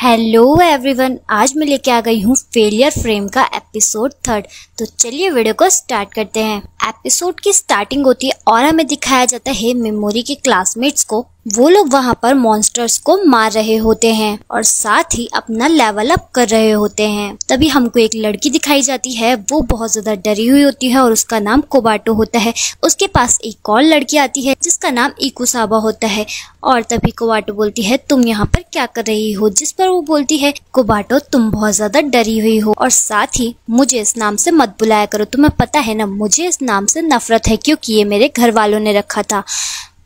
Hello everyone, आज मैं लेके आ गई हूँ फेलियर फ्रेम का एपिसोड 3। तो चलिए वीडियो को स्टार्ट करते हैं। एपिसोड की स्टार्टिंग होती है और हमें दिखाया जाता है मेमोरी के क्लासमेट्स को। वो लोग वहाँ पर मॉन्स्टर्स को मार रहे होते हैं और साथ ही अपना लेवल अप कर रहे होते हैं। तभी हमको एक लड़की दिखाई जाती है, वो बहुत ज्यादा डरी हुई होती है और उसका नाम कोबाटो होता है। उसके पास एक और लड़की आती है जिसका नाम इकुसाबा होता है और तभी कोबाटो बोलती है, तुम यहाँ पर क्या कर रही हो? जिस पर वो बोलती है, कोबाटो तुम बहुत ज्यादा डरी हुई हो और साथ ही मुझे इस नाम से मत बुलाया करो। तुम्हें पता है ना, मुझे इस नाम से नफरत है क्योंकि ये मेरे घर वालों ने रखा था।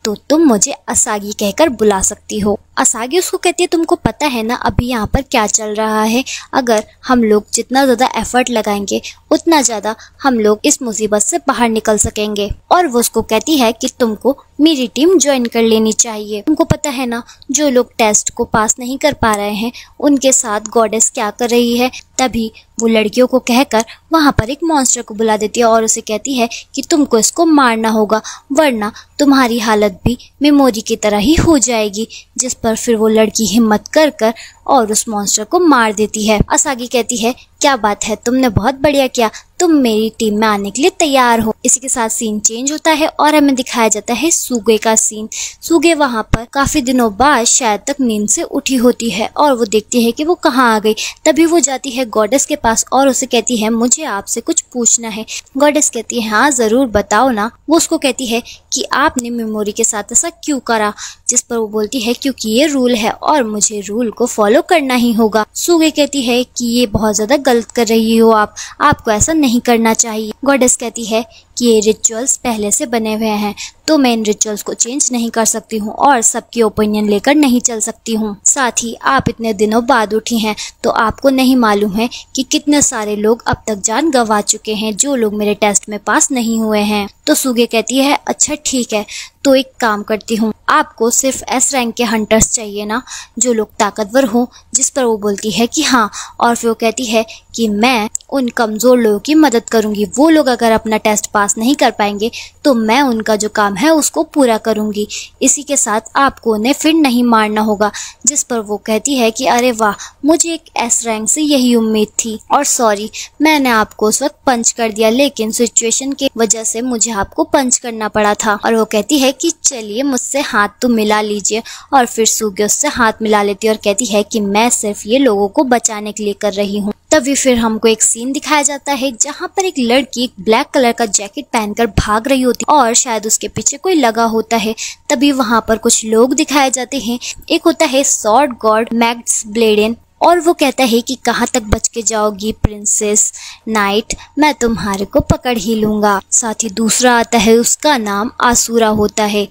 तो तुम मुझे असागी कहकर बुला सकती हो। असागी उसको कहती है, तुमको पता है ना अभी यहाँ पर क्या चल रहा है। अगर हम लोग जितना ज़्यादा एफर्ट लगाएंगे उतना ज़्यादा हम लोग इस मुसीबत से बाहर निकल सकेंगे। और वो उसको कहती है कि तुमको मेरी टीम ज्वाइन कर लेनी चाहिए। तुमको पता है ना, जो लोग टेस्ट को पास नहीं कर पा रहे हैं उनके साथ गॉडेस क्या कर रही है। तभी वो लड़कियों को कहकर वहाँ पर एक मॉन्स्टर को बुला देती है और उसे कहती है कि तुमको इसको मारना होगा, वरना तुम्हारी हालत भी मेमोरी की तरह ही हो जाएगी। जिस पर फिर वो लड़की हिम्मत कर कर और उस मॉन्स्टर को मार देती है। असागी कहती है, क्या बात है, तुमने बहुत बढ़िया किया, तुम मेरी टीम में आने के लिए तैयार हो। इसी के साथ सीन चेंज होता है और हमें दिखाया जाता है सुगे का सीन। सुगे वहाँ पर काफी दिनों बाद शायद तक नींद से उठी होती है और वो देखती है कि वो कहाँ आ गई। तभी वो जाती है गॉडेस के पास और उसे कहती है, मुझे आपसे कुछ पूछना है। गॉडेस कहती है, हाँ जरूर बताओ ना। वो उसको कहती है कि आपने मेमोरी के साथ ऐसा क्यों करा। जिस पर वो बोलती है, क्योंकि ये रूल है और मुझे रूल को फॉलो करना ही होगा। सुगे कहती है कि ये बहुत ज्यादा गलत कर रही हो आपको ऐसा नहीं करना चाहिए। गॉडेस कहती है कि ये रिचुअल्स पहले से बने हुए हैं तो मैं इन रिचुअल्स को चेंज नहीं कर सकती हूँ और सबकी ओपिनियन लेकर नहीं चल सकती हूँ। साथ ही आप इतने दिनों बाद उठी हैं तो आपको नहीं मालूम है कि कितने सारे लोग अब तक जान गंवा चुके हैं जो लोग मेरे टेस्ट में पास नहीं हुए हैं। तो सुगे कहती है, अच्छा ठीक है, तो एक काम करती हूँ, आपको सिर्फ एस रैंक के हंटर्स चाहिए ना, जो लोग ताकतवर हो। जिस पर वो बोलती है कि हाँ, और फिर वो कहती है कि मैं उन कमज़ोर लोगों की मदद करूंगी। वो लोग अगर अपना टेस्ट पास नहीं कर पाएंगे तो मैं उनका जो काम है उसको पूरा करूंगी। इसी के साथ आपको उन्हें फिर नहीं मारना होगा। जिस पर वो कहती है कि अरे वाह, मुझे एक एस रैंक से यही उम्मीद थी और सॉरी मैंने आपको उस वक्त पंच कर दिया, लेकिन सिचुएशन की वजह से मुझे आपको पंच करना पड़ा था। और वो कहती है कि चलिए मुझसे हाथ तो मिला लीजिए। और फिर सुगे उससे हाथ मिला लेती है और कहती है कि मैं सिर्फ ये लोगों को बचाने के लिए कर रही हूँ। तभी फिर हमको एक सीन दिखाया जाता है जहाँ पर एक लड़की एक ब्लैक कलर का जैकेट पहनकर भाग रही होती है और शायद उसके पीछे कोई लगा होता है। तभी वहाँ पर कुछ लोग दिखाए जाते हैं। एक होता है सॉर्ड गॉड मैग्स ब्लेडेन और वो कहता है कि कहाँ तक बच के जाओगी प्रिंसेस नाइट, मैं तुम्हारे को पकड़ ही लूंगा। साथ ही दूसरा आता है, उसका नाम आसुरा होता है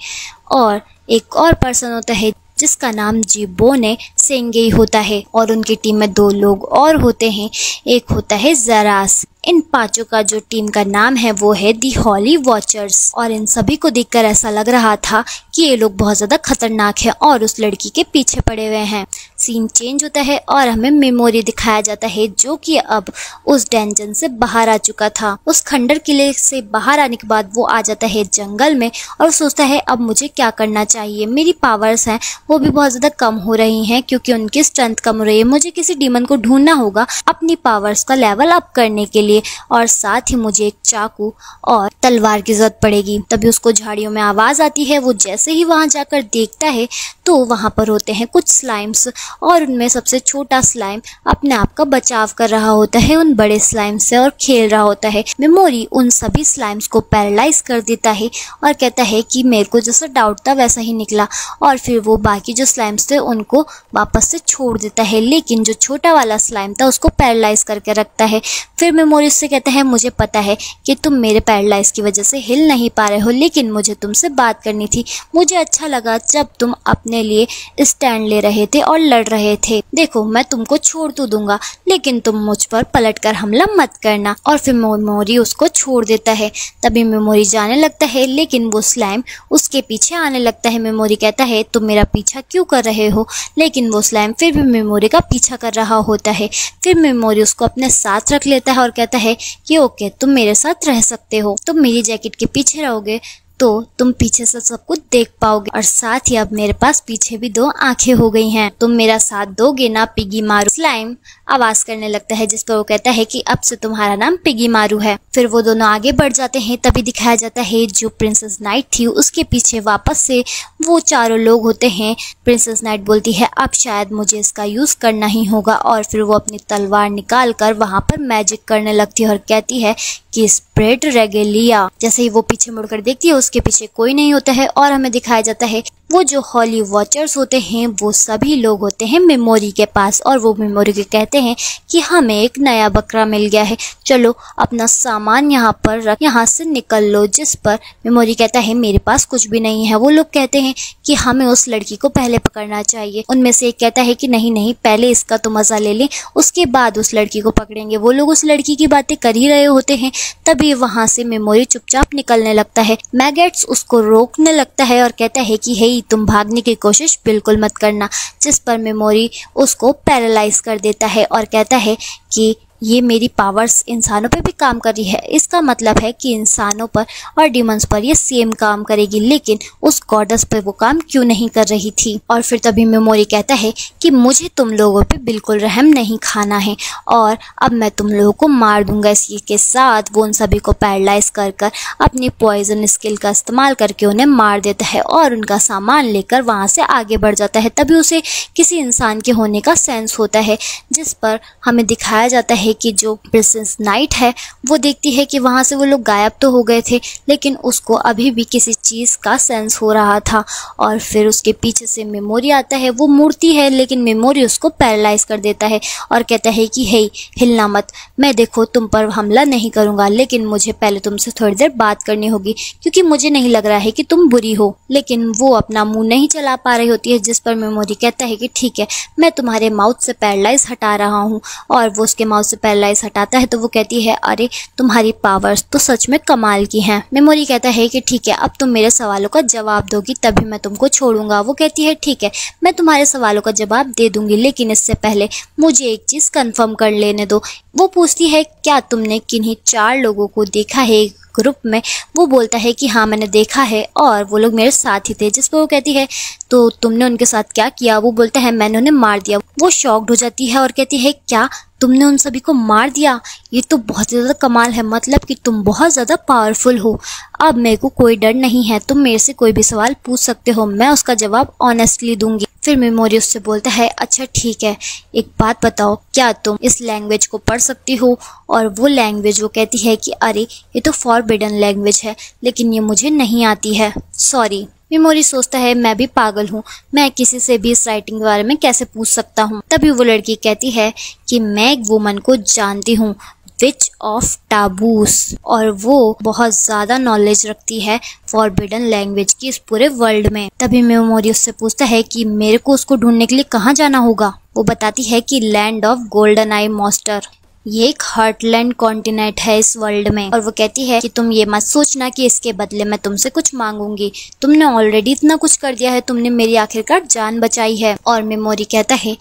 और एक और पर्सन होता है जिसका नाम जिबोने सेंगेई होता है और उनकी टीम में 2 लोग और होते हैं। एक होता है जरास। इन 5 का जो टीम का नाम है वो है दी हॉली वॉचर्स और इन सभी को देखकर ऐसा लग रहा था कि ये लोग बहुत ज्यादा खतरनाक है और उस लड़की के पीछे पड़े हुए हैं। सीन चेंज होता है और हमें मेमोरी दिखाया जाता है जो कि अब उस डेंजन से बाहर आ चुका था। उस खंडर किले से बाहर आने के बाद वो आ जाता है जंगल में और सोचता है अब मुझे क्या करना चाहिए। मेरी पावर्स हैं वो भी बहुत ज्यादा कम हो रही हैं क्योंकि उनकी स्ट्रेंथ कम हो रही है। मुझे किसी डीमन को ढूंढना होगा अपनी पावर्स का लेवल अप करने के लिए और साथ ही मुझे एक चाकू और तलवार की जरूरत पड़ेगी। तभी उसको झाड़ियों में आवाज आती है। वो जैसे ही वहां जाकर देखता है तो वहां पर होते हैं कुछ स्लाइम्स और उनमें सबसे छोटा स्लाइम अपने आप का बचाव कर रहा होता है उन बड़े स्लाइम से और खेल रहा होता है। मेमोरी उन सभी स्लाइम्स को पैरालाइज कर देता है और कहता है कि मेरे को जैसा डाउट था वैसा ही निकला और फिर वो बाकी जो स्लाइम्स थे उनको वापस से छोड़ देता है, लेकिन जो छोटा वाला स्लाइम था उसको पैरालाइज करके रखता है। फिर मेमोरी उससे कहता है, मुझे पता है कि तुम मेरे पैरालाइज की वजह से हिल नहीं पा रहे हो, लेकिन मुझे तुमसे बात करनी थी। मुझे अच्छा लगा जब तुम अपने लिए स्टैंड ले रहे थे और लड़ रहे थे। देखो मैं तुमको छोड़ तो दूंगा लेकिन तुम मुझ पर पलटकर हमला मत करना। और फिर मेमोरी उसको छोड़ देता है। तभी मेमोरी जाने लगता है लेकिन वो स्लाइम उसके पीछे आने लगता है। मेमोरी कहता है, तुम मेरा पीछा क्यों कर रहे हो? लेकिन वो स्लाइम फिर भी मेमोरी का पीछा कर रहा होता है। फिर मेमोरी उसको अपने साथ रख लेता है और कहता है कि ओके, तुम मेरे साथ रह सकते हो, तुम मेरी जैकेट के पीछे रहोगे तो तुम पीछे से सब कुछ देख पाओगे, और साथ ही अब मेरे पास पीछे भी 2 आंखें हो गई हैं। तुम मेरा साथ दोगे ना पिगी मारू? स्लाइम आवाज करने लगता है, जिस पर वो कहता है कि अब से तुम्हारा नाम पिगी मारू है। फिर वो दोनों आगे बढ़ जाते हैं। तभी दिखाया जाता है जो प्रिंसेस नाइट थी उसके पीछे वापस से वो चारों लोग होते हैं। प्रिंसेस नाइट बोलती है अब शायद मुझे इसका यूज करना ही होगा, और फिर वो अपनी तलवार निकाल कर वहां पर मैजिक करने लगती है और कहती है कि स्प्रेड रेगेलिया। जैसे ही वो पीछे मुड़कर देखती है उसके पीछे कोई नहीं होता है, और हमें दिखाया जाता है वो जो हॉली वॉचर्स होते हैं वो सभी लोग होते हैं मेमोरी के पास, और वो मेमोरी के कहते हैं कि हमें एक नया बकरा मिल गया है, चलो अपना सामान यहाँ पर रख, यहाँ से निकल लो। जिस पर मेमोरी कहता है मेरे पास कुछ भी नहीं है। वो लोग कहते हैं कि हमें उस लड़की को पहले पकड़ना चाहिए। उनमें से एक कहता है कि नहीं नहीं, पहले इसका तो मजा ले लें, उसके बाद उस लड़की को पकड़ेंगे। वो लोग उस लड़की की बातें कर ही रहे होते हैं, तभी वहां से मेमोरी चुपचाप निकलने लगता है। मैगेट्स उसको रोकने लगता है और कहता है कि हे तुम भागने की कोशिश बिल्कुल मत करना, जिस पर मेमोरी उसको पैरालाइज कर देता है और कहता है कि ये मेरी पावर्स इंसानों पे भी काम कर रही है, इसका मतलब है कि इंसानों पर और डिमंस पर ये सेम काम करेगी, लेकिन उस गॉडेस पे वो काम क्यों नहीं कर रही थी। और फिर तभी मेमोरी कहता है कि मुझे तुम लोगों पे बिल्कुल रहम नहीं खाना है, और अब मैं तुम लोगों को मार दूंगा। इसी के साथ वो उन सभी को पैरालाइज कर कर अपनी पॉइजन स्किल का इस्तेमाल करके उन्हें मार देता है और उनका सामान लेकर वहां से आगे बढ़ जाता है। तभी उसे किसी इंसान के होने का सेंस होता है, जिस पर हमें दिखाया जाता है कि जो प्रिंसेस नाइट है वो देखती है कि वहां से वो लोग गायब तो हो गए थे, लेकिन उसको अभी भी किसी चीज का सेंस हो रहा था। और फिर उसके पीछे से मेमोरी आता है। वो मूर्ति है, लेकिन मेमोरी उसको पैरालाइज कर देता है और कहता है कि हे हिलना मत, मैं देखो तुम पर हमला नहीं करूंगा, लेकिन मुझे पहले तुमसे थोड़ी देर बात करनी होगी, क्योंकि मुझे नहीं लग रहा है कि तुम बुरी हो। लेकिन वो अपना मुंह नहीं चला पा रही होती है, जिस पर मेमोरी कहता है कि ठीक है, मैं तुम्हारे माउथ से पैरालाइज हटा रहा हूँ। और वो उसके माउथ से पैरालाइज हटाता है तो वो कहती है अरे तुम्हारी पावर्स तो सच में कमाल की हैं। मेमोरी कहता है कि ठीक है, अब तुम मेरे सवालों का जवाब दोगी तभी मैं तुमको छोड़ूंगा। वो कहती है ठीक है, मैं तुम्हारे सवालों का जवाब दे दूंगी, लेकिन इससे पहले मुझे एक चीज कंफर्म कर लेने दो। वो पूछती है क्या तुमने किन्हीं 4 लोगों को देखा है ग्रुप में? वो बोलता है कि हाँ मैंने देखा है और वो लोग मेरे साथ ही थे। जिस पर वो कहती है तो तुमने उनके साथ क्या किया? वो बोलता है मैंने उन्हें मार दिया। वो शॉक्ड हो जाती है और कहती है क्या तुमने उन सभी को मार दिया? ये तो बहुत ज़्यादा कमाल है, मतलब कि तुम बहुत ज़्यादा पावरफुल हो। अब मेरे को कोई डर नहीं है, तुम मेरे से कोई भी सवाल पूछ सकते हो, मैं उसका जवाब ऑनेस्टली दूंगी। फिर मेमोरी उससे बोलता है अच्छा ठीक है, एक बात बताओ, क्या तुम इस लैंग्वेज को पढ़ सकती हो? और वो लैंग्वेज वो कहती है कि अरे ये तो फॉरबिडन लैंग्वेज है, लेकिन ये मुझे नहीं आती है, सॉरी। मेमोरी सोचता है मैं भी पागल हूँ, मैं किसी से भी इस राइटिंग के बारे में कैसे पूछ सकता हूँ। तभी वो लड़की कहती है कि मैं एक वुमन को जानती हूँ, विच ऑफ टाबूस, और वो बहुत ज़्यादा नॉलेज रखती है फॉरबिडन लैंग्वेज की इस पूरे वर्ल्ड में। तभी मेमोरी उससे पूछता है कि मेरे को उसको ढूंढने के लिए कहाँ जाना होगा? वो बताती है कि land of golden I monster, ये एक हार्टलैंड कॉन्टिनेंट है इस वर्ल्ड में। और वो कहती है कि तुम ये मत सोचना कि इसके बदले मैं तुमसे कुछ मांगूंगी, तुमने ऑलरेडी इतना कुछ कर दिया है, तुमने मेरी आखिरकार जान बचाई है। और मेमोरी कहता है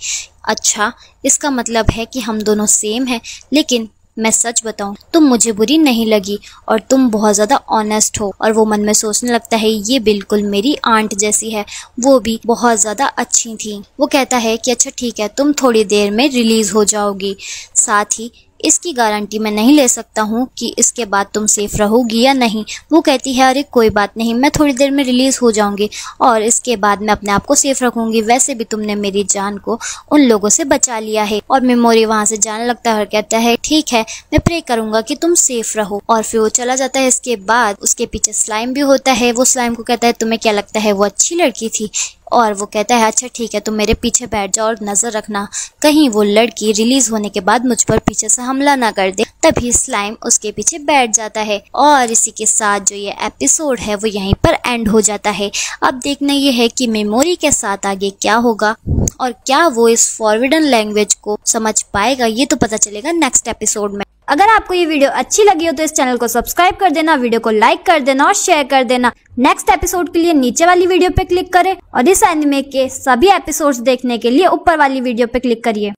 अच्छा इसका मतलब है कि हम दोनों सेम हैं, लेकिन मैं सच बताऊं तुम मुझे बुरी नहीं लगी और तुम बहुत ज़्यादा ऑनेस्ट हो। और वो मन में सोचने लगता है ये बिल्कुल मेरी आंट जैसी है, वो भी बहुत ज़्यादा अच्छी थी। वो कहता है कि अच्छा ठीक है, तुम थोड़ी देर में रिलीज़ हो जाओगी, साथ ही इसकी गारंटी मैं नहीं ले सकता हूँ कि इसके बाद तुम सेफ रहोगी या नहीं। वो कहती है अरे कोई बात नहीं, मैं थोड़ी देर में रिलीज हो जाऊंगी और इसके बाद मैं अपने आप को सेफ रखूंगी, वैसे भी तुमने मेरी जान को उन लोगों से बचा लिया है। और मेमोरी वहां से जाने लगता है और कहता है ठीक है, मैं प्रे करूंगा कि तुम सेफ रहो। और फिर वो चला जाता है। इसके बाद उसके पीछे स्लाइम भी होता है। वो स्लाइम को कहता है तुम्हें क्या लगता है वो अच्छी लड़की थी? और वो कहता है अच्छा ठीक है, तुम मेरे पीछे बैठ जाओ और नजर रखना कहीं वो लड़की रिलीज होने के बाद मुझ पर पीछे से हमला ना कर दे। तभी स्लाइम उसके पीछे बैठ जाता है और इसी के साथ जो ये एपिसोड है वो यहीं पर एंड हो जाता है। अब देखना ये है कि मेमोरी के साथ आगे क्या होगा और क्या वो इस फॉरबिडन लैंग्वेज को समझ पाएगा, ये तो पता चलेगा नेक्स्ट एपिसोड में। अगर आपको ये वीडियो अच्छी लगी हो तो इस चैनल को सब्सक्राइब कर देना, वीडियो को लाइक कर देना और शेयर कर देना। नेक्स्ट एपिसोड के लिए नीचे वाली वीडियो पे क्लिक करें और इस एनिमे के सभी एपिसोड्स देखने के लिए ऊपर वाली वीडियो पे क्लिक करिए।